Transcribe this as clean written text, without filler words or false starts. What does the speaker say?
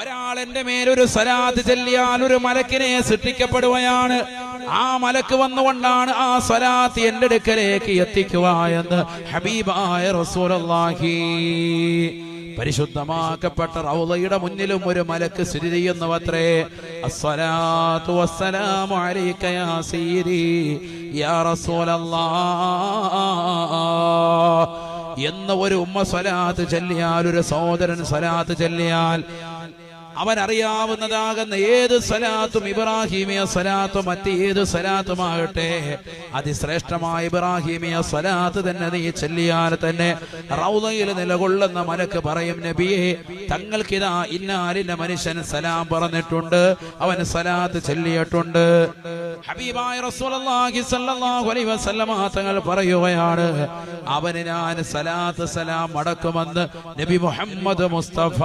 ഒരാൾ എന്റെ മേലൊരു സ്വലാത്ത് ചൊല്ലിയാൽ ഒരു മലക്കിനെ സൃഷ്ടിക്കപ്പെടുകയാണ്. ആ മലക്ക് വന്നുകൊണ്ടാണ് ആ സ്വലാത്ത് എന്റെ അടുക്കലേക്ക് എത്തിക്കുക എന്ന് ഹബീബായ റസൂലുള്ളാഹി. പരിശുദ്ധമാക്കപ്പെട്ട റൗളയുടെ മുന്നിലും ഒരു മലക്ക് സ്ഥിതി ചെയ്യുന്നവത്രേ. അസ്സലാത്തു വസ്സലാമു അലൈക യാ സയ്യിദി യാ റസൂലല്ലാഹ് എന്ന ഒരു ഉമ്മ സ്വലാത്ത് ചൊല്ലിയാൽ, ഒരു സഹോദരൻ സ്വലാത്ത് ചൊല്ലിയാൽ, അവൻ അറിയാവുന്നതാകുന്ന ഏത് സ്വലാത്തും, ഇബ്രാഹിമിയ സ്വലാത്തും മറ്റേത് സ്വലാത്തുമാകട്ടെ, അതിശ്രേഷ്ഠമായ ഇബ്രാഹിമിയ സ്വലാത്ത് തന്നെ നീ ചൊല്ലിയാൽ തന്നെ റൗളയിൽ നിലകൊള്ളുന്ന മലക്ക് പറയും, നബിയെ തങ്ങൾക്കിതാ ഇന്നാലിന്റെ മനുഷ്യൻ സലാം പറഞ്ഞിട്ടുണ്ട്, അവൻ സ്വലാത്ത് ചൊല്ലിയിട്ടുണ്ട്. ഹബീബായ റസൂലുള്ളാഹി സ്വല്ലല്ലാഹു അലൈഹി വസല്ലമ തങ്ങൾ പറയുകയാണ്, അവന് ഞാൻ സലാത്ത് സലാം അടക്കുമെന്ന് നബി മുഹമ്മദ് മുസ്തഫ.